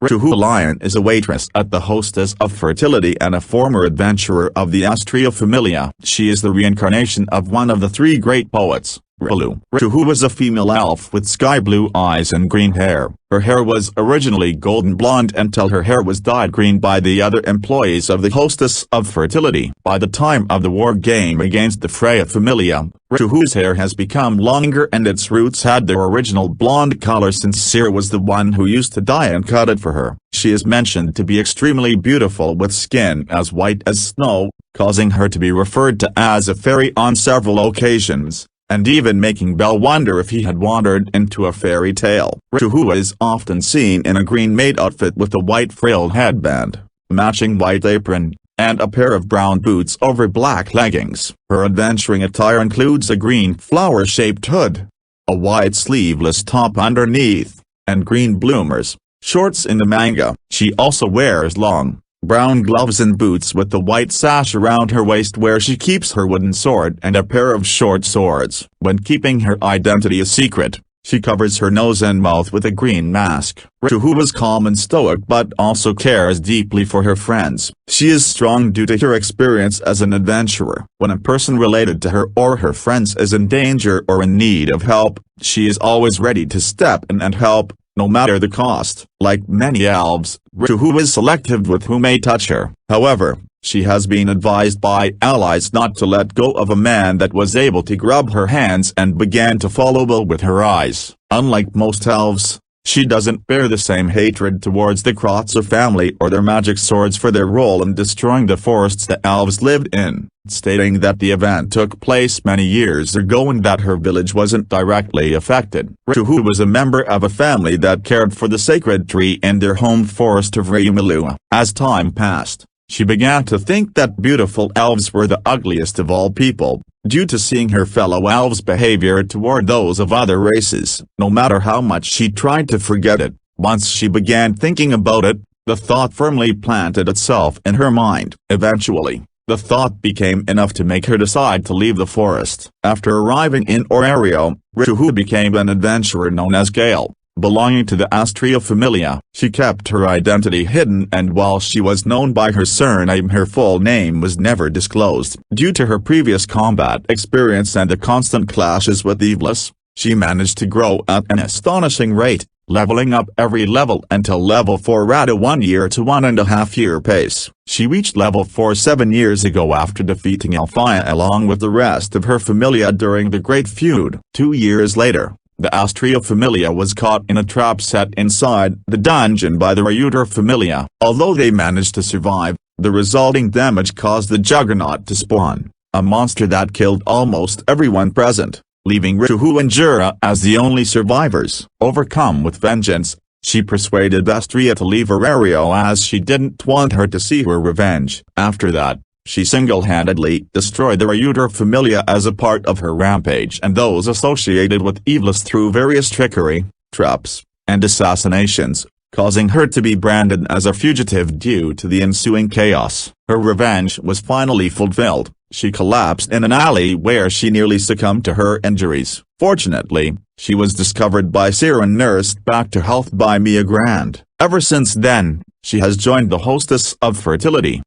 Ryuu Lion is a waitress at the Hostess of Fertility and a former adventurer of the Hestia Familia. She is the reincarnation of one of the three great poets, Ryuu. Ryuu was a female elf with sky blue eyes and green hair. Her hair was originally golden blonde until her hair was dyed green by the other employees of the Hostess of Fertility. By the time of the war game against the Freya Familia, Ryuu's hair has become longer and its roots had their original blonde color since Seer was the one who used to dye and cut it for her. She is mentioned to be extremely beautiful with skin as white as snow, causing her to be referred to as a fairy on several occasions, and even making Bell wonder if he had wandered into a fairy tale. Ryuu is often seen in a green maid outfit with a white frilled headband, matching white apron, and a pair of brown boots over black leggings. Her adventuring attire includes a green flower-shaped hood, a white sleeveless top underneath, and green bloomers, shorts in the manga. She also wears long, brown gloves and boots with the white sash around her waist where she keeps her wooden sword and a pair of short swords. When keeping her identity a secret, she covers her nose and mouth with a green mask. Ryuu is calm and stoic but also cares deeply for her friends. She is strong due to her experience as an adventurer. When a person related to her or her friends is in danger or in need of help, she is always ready to step in and help, no matter the cost. Like many elves, Ryuu is selective with who may touch her. However, she has been advised by allies not to let go of a man that was able to grab her hands and began to follow Bell with her eyes. Unlike most elves, she doesn't bear the same hatred towards the Kratzer family or their magic swords for their role in destroying the forests the elves lived in, stating that the event took place many years ago and that her village wasn't directly affected. Ryuu was a member of a family that cared for the sacred tree in their home forest of Ryuu. As time passed, she began to think that beautiful elves were the ugliest of all people, due to seeing her fellow elves' behavior toward those of other races. No matter how much she tried to forget it, once she began thinking about it, the thought firmly planted itself in her mind. Eventually, the thought became enough to make her decide to leave the forest. After arriving in Orario, Ryuu became an adventurer known as Gale. Belonging to the Hestia Familia, she kept her identity hidden and while she was known by her surname her full name was never disclosed. Due to her previous combat experience and the constant clashes with Evilus, she managed to grow at an astonishing rate, leveling up every level until level 4 at a 1 year to 1.5 year pace. She reached level 4 7 years ago after defeating Alfia along with the rest of her familia during the Great Feud. 2 years later, the Hestia Familia was caught in a trap set inside the dungeon by the Wielder Familia. Although they managed to survive, the resulting damage caused the Juggernaut to spawn, a monster that killed almost everyone present, leaving Ryuu and Jura as the only survivors. Overcome with vengeance, she persuaded Hestia to leave Orario as she didn't want her to see her revenge. After that, she single-handedly destroyed the Wielder Familia as a part of her rampage and those associated with Evilus through various trickery, traps, and assassinations, causing her to be branded as a fugitive due to the ensuing chaos. Her revenge was finally fulfilled. She collapsed in an alley where she nearly succumbed to her injuries. Fortunately, she was discovered by Seer and nursed back to health by Mia Grand. Ever since then, she has joined the Hostess of Fertility.